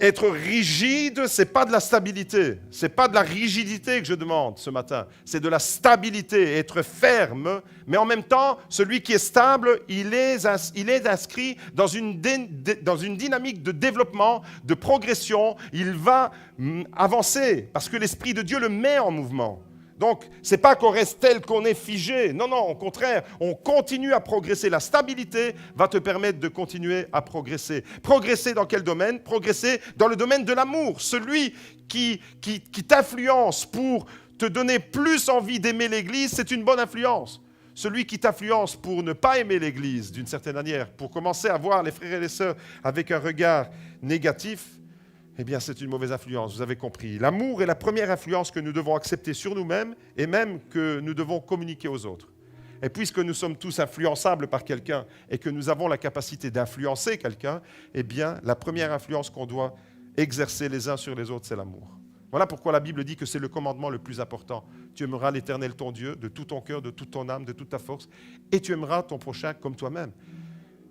Être rigide, ce n'est pas de la stabilité. Ce n'est pas de la rigidité que je demande ce matin. C'est de la stabilité, être ferme. Mais en même temps, celui qui est stable, il est inscrit dans une dynamique de développement, de progression. Il va avancer parce que l'Esprit de Dieu le met en mouvement. Donc, ce n'est pas qu'on reste tel qu'on est figé. Non, non, au contraire, on continue à progresser. La stabilité va te permettre de continuer à progresser. Progresser dans quel domaine ? Progresser dans le domaine de l'amour. Celui qui t'influence pour te donner plus envie d'aimer l'Église, c'est une bonne influence. Celui qui t'influence pour ne pas aimer l'Église, d'une certaine manière, pour commencer à voir les frères et les sœurs avec un regard négatif, eh bien, c'est une mauvaise influence, vous avez compris. L'amour est la première influence que nous devons accepter sur nous-mêmes et même que nous devons communiquer aux autres. Et puisque nous sommes tous influençables par quelqu'un et que nous avons la capacité d'influencer quelqu'un, eh bien, la première influence qu'on doit exercer les uns sur les autres, c'est l'amour. Voilà pourquoi la Bible dit que c'est le commandement le plus important. Tu aimeras l'Éternel ton Dieu de tout ton cœur, de toute ton âme, de toute ta force, et tu aimeras ton prochain comme toi-même.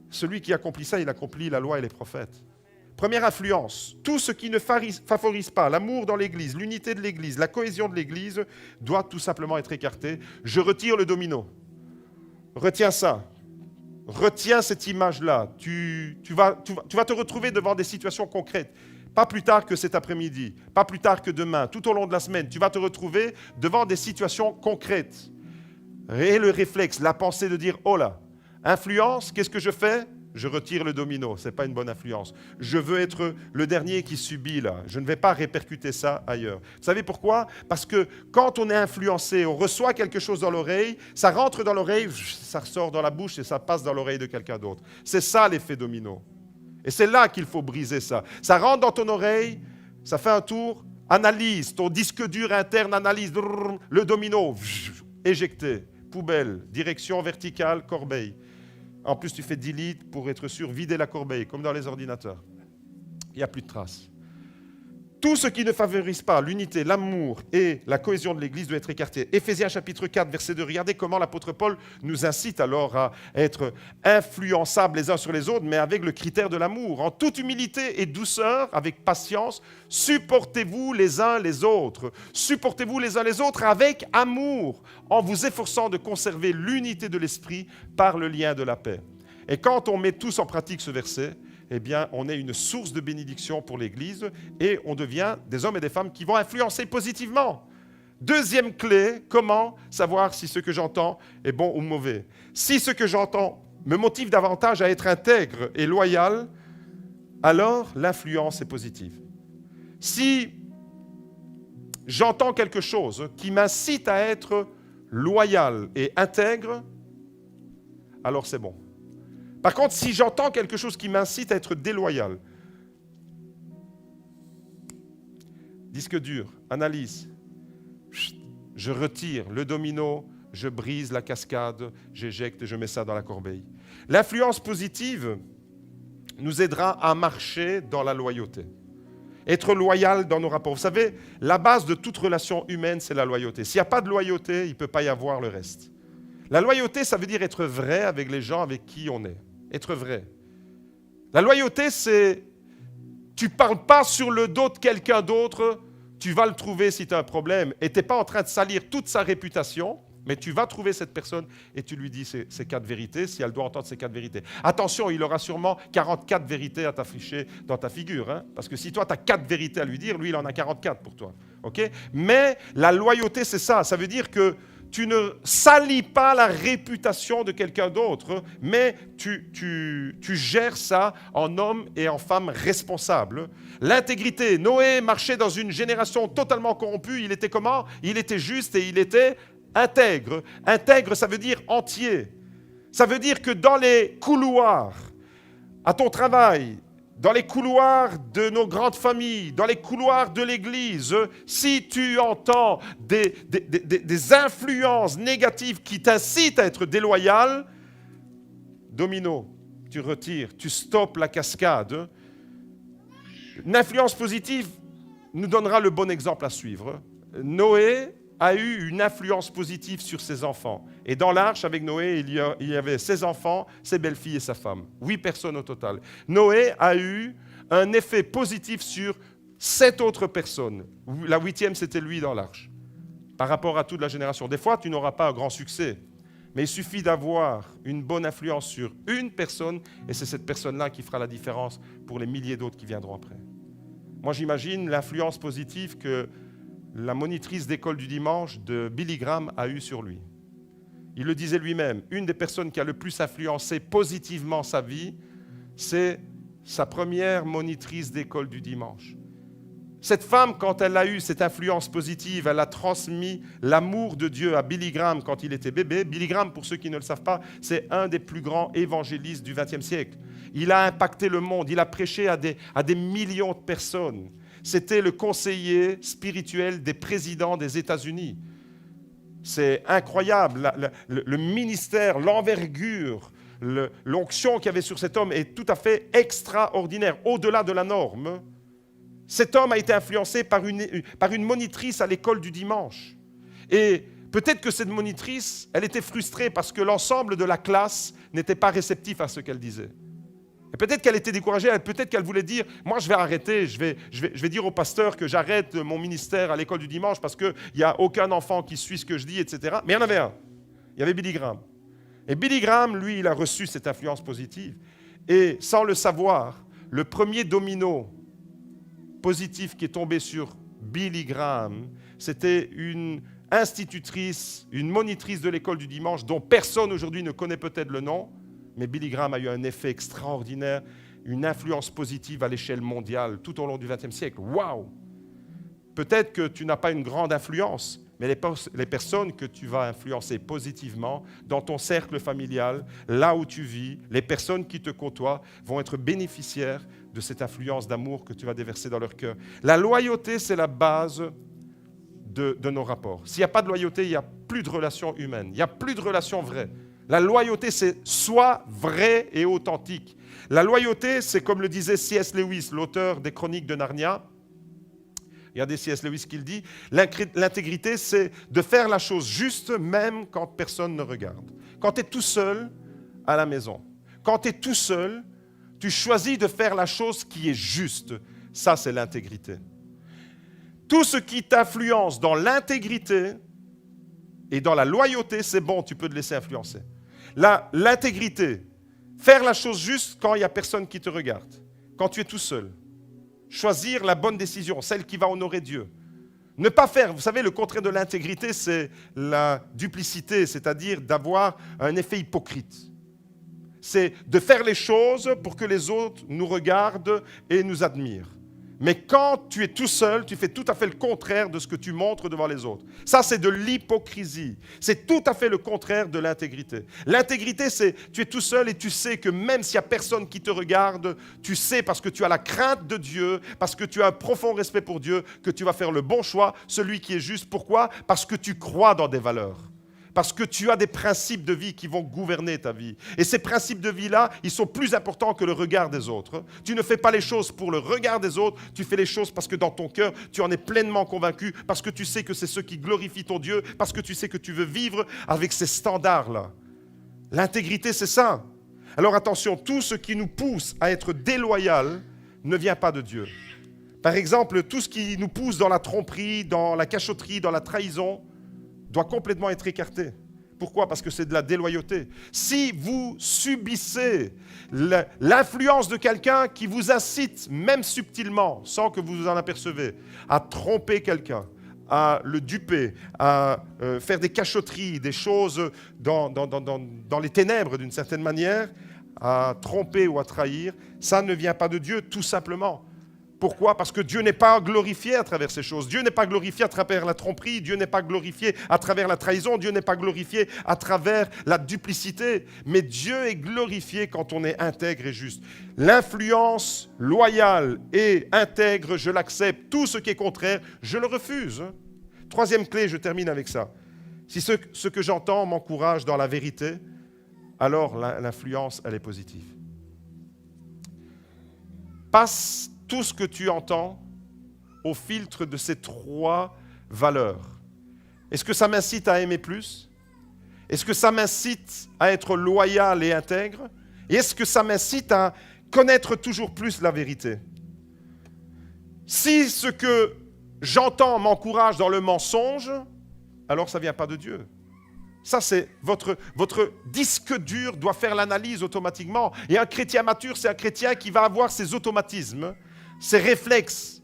Celui qui accomplit ça, il accomplit la loi et les prophètes. Première influence, tout ce qui ne favorise pas l'amour dans l'Église, l'unité de l'Église, la cohésion de l'Église, doit tout simplement être écarté. Je retire le domino. Retiens ça. Retiens cette image-là. Tu vas te retrouver devant des situations concrètes. Pas plus tard que cet après-midi, pas plus tard que demain, tout au long de la semaine, tu vas te retrouver devant des situations concrètes. Et le réflexe, la pensée de dire, oh là, influence, qu'est-ce que je fais? Je retire le domino, ce n'est pas une bonne influence. Je veux être le dernier qui subit là. Je ne vais pas répercuter ça ailleurs. Vous savez pourquoi? Parce que quand on est influencé, on reçoit quelque chose dans l'oreille, ça rentre dans l'oreille, ça ressort dans la bouche et ça passe dans l'oreille de quelqu'un d'autre. C'est ça l'effet domino. Et c'est là qu'il faut briser ça. Ça rentre dans ton oreille, ça fait un tour, analyse, ton disque dur interne analyse, le domino, éjecté, poubelle, direction verticale, corbeille. En plus, tu fais delete pour être sûr, vider la corbeille, comme dans les ordinateurs. Il n'y a plus de traces. Tout ce qui ne favorise pas l'unité, l'amour et la cohésion de l'Église doit être écarté. Éphésiens chapitre 4, verset 2. Regardez comment l'apôtre Paul nous incite alors à être influençables les uns sur les autres, mais avec le critère de l'amour. En toute humilité et douceur, avec patience, supportez-vous les uns les autres. Supportez-vous les uns les autres avec amour, en vous efforçant de conserver l'unité de l'esprit par le lien de la paix. Et quand on met tous en pratique ce verset, eh bien, on est une source de bénédiction pour l'Église et on devient des hommes et des femmes qui vont influencer positivement. Deuxième clé, comment savoir si ce que j'entends est bon ou mauvais? Si ce que j'entends me motive davantage à être intègre et loyal, alors l'influence est positive. Si j'entends quelque chose qui m'incite à être loyal et intègre, alors c'est bon. Par contre, si j'entends quelque chose qui m'incite à être déloyal, disque dur, analyse, je retire le domino, je brise la cascade, j'éjecte et je mets ça dans la corbeille. L'influence positive nous aidera à marcher dans la loyauté. Être loyal dans nos rapports. Vous savez, la base de toute relation humaine, c'est la loyauté. S'il n'y a pas de loyauté, il ne peut pas y avoir le reste. La loyauté, ça veut dire être vrai avec les gens avec qui on est. Être vrai. La loyauté, c'est tu ne parles pas sur le dos de quelqu'un d'autre, tu vas le trouver si tu as un problème. Et tu n'es pas en train de salir toute sa réputation, mais tu vas trouver cette personne et tu lui dis ces 4 vérités, si elle doit entendre ces 4 vérités. Attention, il aura sûrement 44 vérités à t'afficher dans ta figure. Hein, parce que si toi, tu as 4 vérités à lui dire, lui, il en a 44 pour toi. Okay? Mais la loyauté, c'est ça. Ça veut dire que tu ne salis pas la réputation de quelqu'un d'autre, mais tu gères ça en homme et en femme responsables. L'intégrité. Noé marchait dans une génération totalement corrompue. Il était comment? Il était juste et il était intègre. Intègre, ça veut dire entier. Ça veut dire que dans les couloirs, à ton travail, dans les couloirs de nos grandes familles, dans les couloirs de l'Église, si tu entends des influences négatives qui t'incitent à être déloyal, domino, tu retires, tu stoppes la cascade. Une influence positive nous donnera le bon exemple à suivre. Noé a eu une influence positive sur ses enfants. Et dans l'arche, avec Noé, il y avait ses enfants, ses belles-filles et sa femme. 8 personnes au total. Noé a eu un effet positif sur 7 autres personnes. La 8e, c'était lui dans l'arche, par rapport à toute la génération. Des fois, tu n'auras pas un grand succès, mais il suffit d'avoir une bonne influence sur une personne, et c'est cette personne-là qui fera la différence pour les milliers d'autres qui viendront après. Moi, j'imagine l'influence positive que la monitrice d'école du dimanche de Billy Graham a eue sur lui. Il le disait lui-même, une des personnes qui a le plus influencé positivement sa vie, c'est sa première monitrice d'école du dimanche. Cette femme, quand elle a eu cette influence positive, elle a transmis l'amour de Dieu à Billy Graham quand il était bébé. Billy Graham, pour ceux qui ne le savent pas, c'est un des plus grands évangélistes du XXe siècle. Il a impacté le monde, il a prêché à des millions de personnes. C'était le conseiller spirituel des présidents des États-Unis. C'est incroyable, le ministère, l'envergure, l'onction qu'il y avait sur cet homme est tout à fait extraordinaire, au-delà de la norme. Cet homme a été influencé par une monitrice à l'école du dimanche. Et peut-être que cette monitrice, elle était frustrée parce que l'ensemble de la classe n'était pas réceptif à ce qu'elle disait. Et peut-être qu'elle était découragée, peut-être qu'elle voulait dire « Moi, je vais arrêter, je vais dire au pasteur que j'arrête mon ministère à l'école du dimanche parce qu'il n'y a aucun enfant qui suit ce que je dis, etc. » Mais il y en avait un. Il y avait Billy Graham. Et Billy Graham, lui, il a reçu cette influence positive. Et sans le savoir, le premier domino positif qui est tombé sur Billy Graham, c'était une institutrice, une monitrice de l'école du dimanche dont personne aujourd'hui ne connaît peut-être le nom, mais Billy Graham a eu un effet extraordinaire, une influence positive à l'échelle mondiale tout au long du XXe siècle. Waouh! Peut-être que tu n'as pas une grande influence, mais les personnes que tu vas influencer positivement dans ton cercle familial, là où tu vis, les personnes qui te côtoient vont être bénéficiaires de cette influence d'amour que tu vas déverser dans leur cœur. La loyauté, c'est la base de nos rapports. S'il n'y a pas de loyauté, il n'y a plus de relations humaines, il n'y a plus de relations vraies. La loyauté, c'est sois vrai et authentique. La loyauté, c'est comme le disait C.S. Lewis, l'auteur des Chroniques de Narnia. Regardez C.S. Lewis qu'il dit, l'intégrité, c'est de faire la chose juste même quand personne ne regarde. Quand tu es tout seul à la maison, quand tu es tout seul, tu choisis de faire la chose qui est juste. Ça, c'est l'intégrité. Tout ce qui t'influence dans l'intégrité et dans la loyauté, c'est bon, tu peux te laisser influencer. L'intégrité, faire la chose juste quand il n'y a personne qui te regarde, quand tu es tout seul. Choisir la bonne décision, celle qui va honorer Dieu. Ne pas faire, vous savez, le contraire de l'intégrité, c'est la duplicité, c'est-à-dire d'avoir un effet hypocrite. C'est de faire les choses pour que les autres nous regardent et nous admirent. Mais quand tu es tout seul, tu fais tout à fait le contraire de ce que tu montres devant les autres. Ça, c'est de l'hypocrisie. C'est tout à fait le contraire de l'intégrité. L'intégrité, c'est tu es tout seul et tu sais que même s'il n'y a personne qui te regarde, tu sais parce que tu as la crainte de Dieu, parce que tu as un profond respect pour Dieu, que tu vas faire le bon choix, celui qui est juste. Pourquoi? Parce que tu crois dans des valeurs. Parce que tu as des principes de vie qui vont gouverner ta vie. Et ces principes de vie-là, ils sont plus importants que le regard des autres. Tu ne fais pas les choses pour le regard des autres, tu fais les choses parce que dans ton cœur, tu en es pleinement convaincu, parce que tu sais que c'est ce qui glorifie ton Dieu, parce que tu sais que tu veux vivre avec ces standards-là. L'intégrité, c'est ça. Alors attention, tout ce qui nous pousse à être déloyal ne vient pas de Dieu. Par exemple, tout ce qui nous pousse dans la tromperie, dans la cachotterie, dans la trahison, doit complètement être écarté. Pourquoi? Parce que c'est de la déloyauté. Si vous subissez l'influence de quelqu'un qui vous incite, même subtilement, sans que vous vous en apercevez, à tromper quelqu'un, à le duper, à faire des cachotteries, des choses dans les ténèbres d'une certaine manière, à tromper ou à trahir, ça ne vient pas de Dieu, tout simplement. Pourquoi? Parce que Dieu n'est pas glorifié à travers ces choses. Dieu n'est pas glorifié à travers la tromperie. Dieu n'est pas glorifié à travers la trahison. Dieu n'est pas glorifié à travers la duplicité. Mais Dieu est glorifié quand on est intègre et juste. L'influence loyale et intègre, je l'accepte. Tout ce qui est contraire, je le refuse. Troisième clé, je termine avec ça. Si ce que j'entends m'encourage dans la vérité, alors l'influence, elle est positive. Passe tout ce que tu entends au filtre de ces trois valeurs. Est-ce que ça m'incite à aimer plus? Est-ce que ça m'incite à être loyal et intègre? Et est-ce que ça m'incite à connaître toujours plus la vérité? Si ce que j'entends m'encourage dans le mensonge, alors ça ne vient pas de Dieu. Ça, c'est votre disque dur doit faire l'analyse automatiquement. Et un chrétien mature, c'est un chrétien qui va avoir ses automatismes, ses réflexes.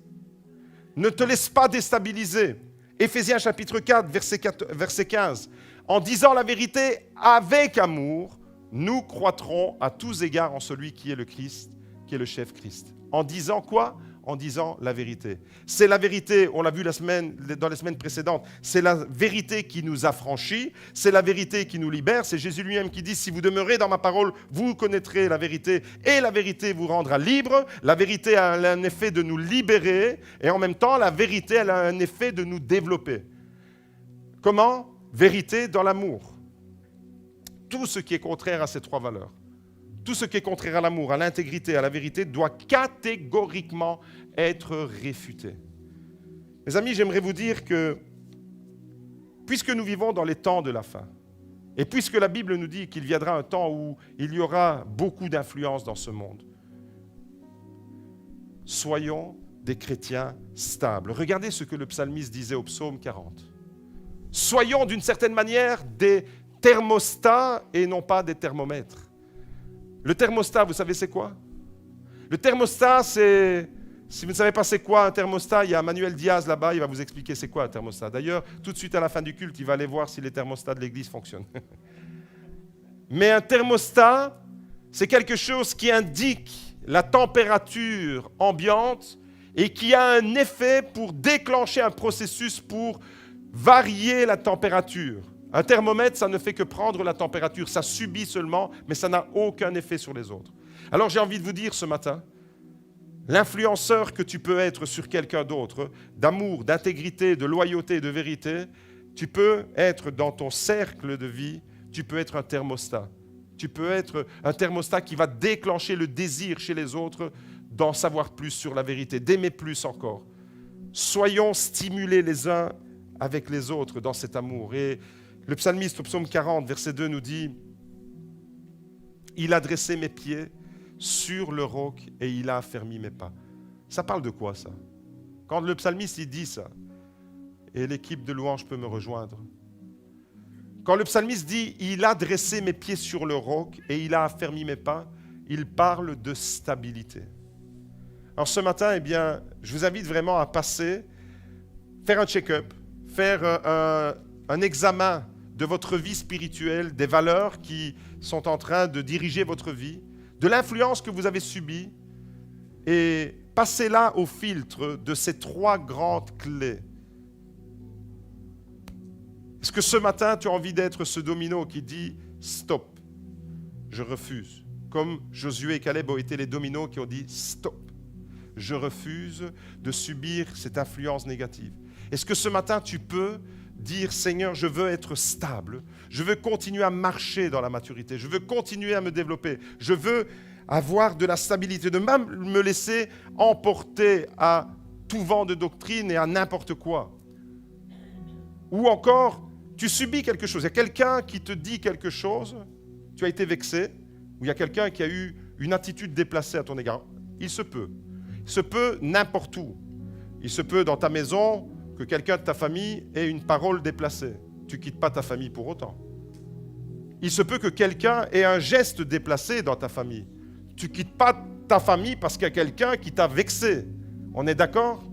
Ne te laisse pas déstabiliser. Éphésiens chapitre 4, verset 15. En disant la vérité avec amour, nous croîtrons à tous égards en celui qui est le Christ, qui est le chef Christ. En disant quoi? En disant la vérité. C'est la vérité, on l'a vu dans les semaines précédentes, c'est la vérité qui nous affranchit, c'est la vérité qui nous libère. C'est Jésus lui-même qui dit, si vous demeurez dans ma parole, vous connaîtrez la vérité et la vérité vous rendra libre. La vérité a un effet de nous libérer et en même temps, la vérité elle a un effet de nous développer. Comment? Vérité dans l'amour. Tout ce qui est contraire à ces trois valeurs. Tout ce qui est contraire à l'amour, à l'intégrité, à la vérité, doit catégoriquement être réfuté. Mes amis, j'aimerais vous dire que, puisque nous vivons dans les temps de la fin, et puisque la Bible nous dit qu'il viendra un temps où il y aura beaucoup d'influence dans ce monde, soyons des chrétiens stables. Regardez ce que le psalmiste disait au psaume 40. Soyons d'une certaine manière des thermostats et non pas des thermomètres. Le thermostat, vous savez c'est quoi? Le thermostat, c'est Si vous ne savez pas c'est quoi un thermostat, il y a Manuel Diaz là-bas, il va vous expliquer c'est quoi un thermostat. D'ailleurs, tout de suite à la fin du culte, il va aller voir si les thermostats de l'église fonctionnent. Mais un thermostat, c'est quelque chose qui indique la température ambiante et qui a un effet pour déclencher un processus pour varier la température. Un thermomètre, ça ne fait que prendre la température, ça subit seulement, mais ça n'a aucun effet sur les autres. Alors j'ai envie de vous dire ce matin, l'influenceur que tu peux être sur quelqu'un d'autre, d'amour, d'intégrité, de loyauté, de vérité, tu peux être dans ton cercle de vie, tu peux être un thermostat. Tu peux être un thermostat qui va déclencher le désir chez les autres d'en savoir plus sur la vérité, d'aimer plus encore. Soyons stimulés les uns avec les autres dans cet amour. Et le psalmiste au psaume 40, verset 2 nous dit « Il a dressé mes pieds sur le roc et il a affermi mes pas. » Ça parle de quoi ça? Quand le psalmiste il dit ça, et l'équipe de louange peut me rejoindre. Quand le psalmiste dit « Il a dressé mes pieds sur le roc et il a affermi mes pas », il parle de stabilité. Alors ce matin, eh bien, je vous invite vraiment à passer, faire un check-up, faire un examen de votre vie spirituelle, des valeurs qui sont en train de diriger votre vie, de l'influence que vous avez subie, et passez là au filtre de ces 3 grandes clés. Est-ce que ce matin, tu as envie d'être ce domino qui dit « Stop, je refuse ». Comme Josué et Caleb ont été les dominos qui ont dit « Stop, je refuse de subir cette influence négative ». Est-ce que ce matin, tu peux dire « Seigneur, je veux être stable, je veux continuer à marcher dans la maturité, je veux continuer à me développer, je veux avoir de la stabilité, de même me laisser emporter à tout vent de doctrine et à n'importe quoi. » Ou encore, tu subis quelque chose, il y a quelqu'un qui te dit quelque chose, tu as été vexé, ou il y a quelqu'un qui a eu une attitude déplacée à ton égard. Il se peut. Il se peut n'importe où. Il se peut dans ta maison que quelqu'un de ta famille ait une parole déplacée. Tu ne quittes pas ta famille pour autant. Il se peut que quelqu'un ait un geste déplacé dans ta famille. Tu ne quittes pas ta famille parce qu'il y a quelqu'un qui t'a vexé. On est d'accord?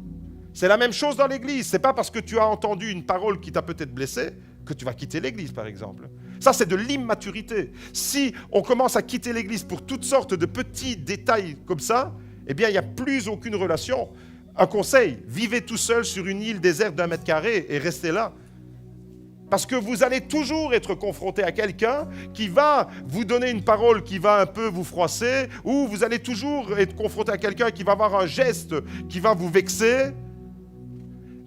C'est la même chose dans l'église. Ce n'est pas parce que tu as entendu une parole qui t'a peut-être blessé que tu vas quitter l'église, par exemple. Ça, c'est de l'immaturité. Si on commence à quitter l'église pour toutes sortes de petits détails comme ça, eh bien, il n'y a plus aucune relation. Un conseil, vivez tout seul sur une île déserte d'1 mètre carré et restez là. Parce que vous allez toujours être confronté à quelqu'un qui va vous donner une parole qui va un peu vous froisser, ou vous allez toujours être confronté à quelqu'un qui va avoir un geste qui va vous vexer.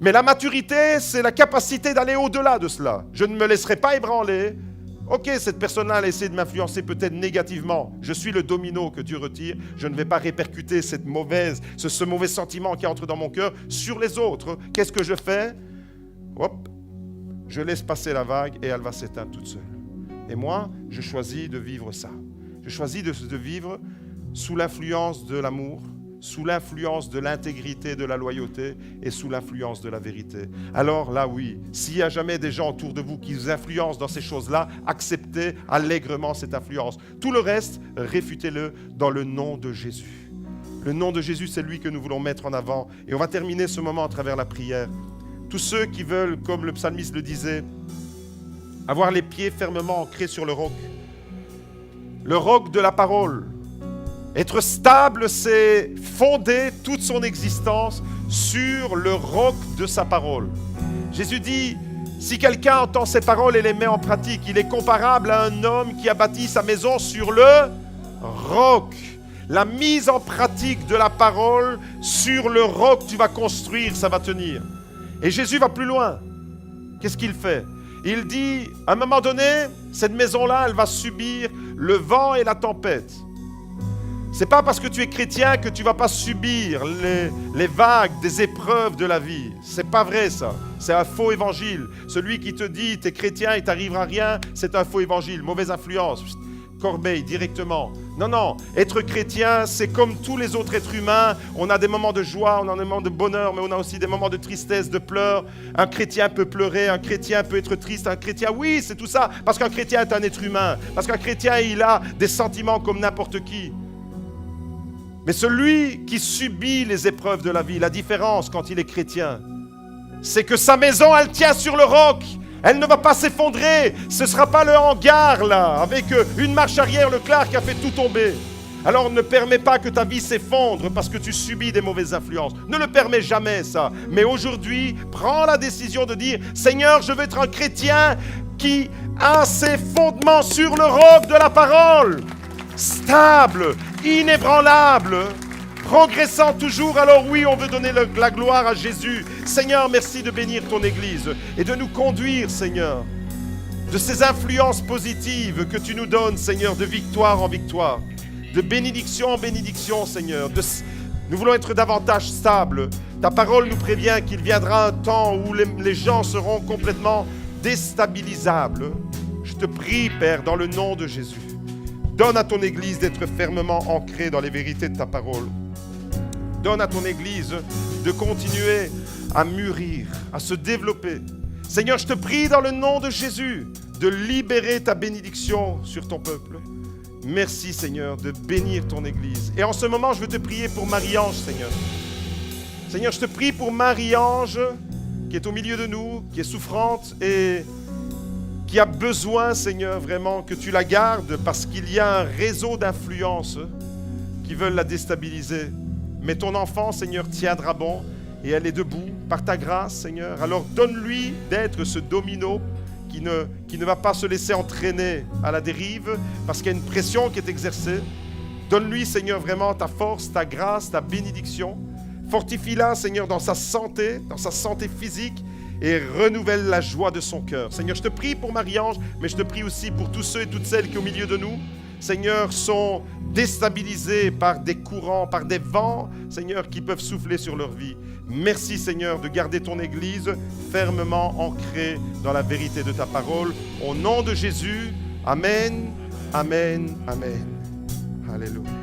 Mais la maturité, c'est la capacité d'aller au-delà de cela. Je ne me laisserai pas ébranler. Ok, cette personne-là a essayé de m'influencer peut-être négativement. Je suis le domino que Dieu retire. Je ne vais pas répercuter ce mauvais sentiment qui entre dans mon cœur sur les autres. Qu'est-ce que je fais? Hop, je laisse passer la vague et elle va s'éteindre toute seule. Et moi, je choisis de vivre ça. Je choisis de vivre sous l'influence de l'amour, sous l'influence de l'intégrité, de la loyauté et sous l'influence de la vérité. Alors là, oui, s'il y a jamais des gens autour de vous qui vous influencent dans ces choses-là, acceptez allègrement cette influence. Tout le reste, réfutez-le dans le nom de Jésus. Le nom de Jésus, c'est lui que nous voulons mettre en avant. Et on va terminer ce moment à travers la prière. Tous ceux qui veulent, comme le psalmiste le disait, avoir les pieds fermement ancrés sur le roc de la parole. Être stable, c'est fonder toute son existence sur le roc de sa parole. Jésus dit, si quelqu'un entend ces paroles et les met en pratique, il est comparable à un homme qui a bâti sa maison sur le roc. La mise en pratique de la parole sur le roc, tu vas construire, ça va tenir. Et Jésus va plus loin. Qu'est-ce qu'il fait? Il dit, à un moment donné, cette maison-là, elle va subir le vent et la tempête. C'est pas parce que tu es chrétien que tu vas pas subir les vagues des épreuves de la vie. C'est pas vrai ça. C'est un faux évangile. Celui qui te dit t'es chrétien, il t'arrivera rien, c'est un faux évangile. Mauvaise influence. Corbeille, directement. Non. Être chrétien, c'est comme tous les autres êtres humains. On a des moments de joie, on a des moments de bonheur, mais on a aussi des moments de tristesse, de pleurs. Un chrétien peut pleurer, un chrétien peut être triste. Un chrétien, oui, c'est tout ça. Parce qu'un chrétien est un être humain. Parce qu'un chrétien, il a des sentiments comme n'importe qui. Mais celui qui subit les épreuves de la vie, la différence quand il est chrétien, c'est que sa maison, elle tient sur le roc. Elle ne va pas s'effondrer. Ce ne sera pas le hangar, là, avec une marche arrière, Leclerc qui a fait tout tomber. Alors ne permets pas que ta vie s'effondre parce que tu subis des mauvaises influences. Ne le permets jamais, ça. Mais aujourd'hui, prends la décision de dire, Seigneur, je veux être un chrétien qui a ses fondements sur le roc de la parole. Stable, inébranlable, progressant toujours. Alors oui, on veut donner la gloire à Jésus. Seigneur, merci de bénir ton Église et de nous conduire, Seigneur, de ces influences positives que tu nous donnes, Seigneur, de victoire en victoire, de bénédiction en bénédiction, Seigneur. Nous voulons être davantage stables. Ta parole nous prévient qu'il viendra un temps où les gens seront complètement déstabilisables. Je te prie, Père, dans le nom de Jésus, donne à ton Église d'être fermement ancrée dans les vérités de ta parole. Donne à ton Église de continuer à mûrir, à se développer. Seigneur, je te prie dans le nom de Jésus de libérer ta bénédiction sur ton peuple. Merci, Seigneur, de bénir ton Église. Et en ce moment, je veux te prier pour Marie-Ange, Seigneur. Seigneur, je te prie pour Marie-Ange, qui est au milieu de nous, qui est souffrante et qui a besoin, Seigneur, vraiment que tu la gardes parce qu'il y a un réseau d'influences qui veulent la déstabiliser. Mais ton enfant, Seigneur, tiendra bon et elle est debout par ta grâce, Seigneur. Alors donne-lui d'être ce domino qui ne va pas se laisser entraîner à la dérive parce qu'il y a une pression qui est exercée. Donne-lui, Seigneur, vraiment ta force, ta grâce, ta bénédiction. Fortifie-la, Seigneur, dans sa santé physique et renouvelle la joie de son cœur. Seigneur, je te prie pour Marie-Ange, mais je te prie aussi pour tous ceux et toutes celles qui, au milieu de nous, Seigneur, sont déstabilisés par des courants, par des vents, Seigneur, qui peuvent souffler sur leur vie. Merci, Seigneur, de garder ton Église fermement ancrée dans la vérité de ta parole. Au nom de Jésus, Amen, Amen, Amen. Alléluia.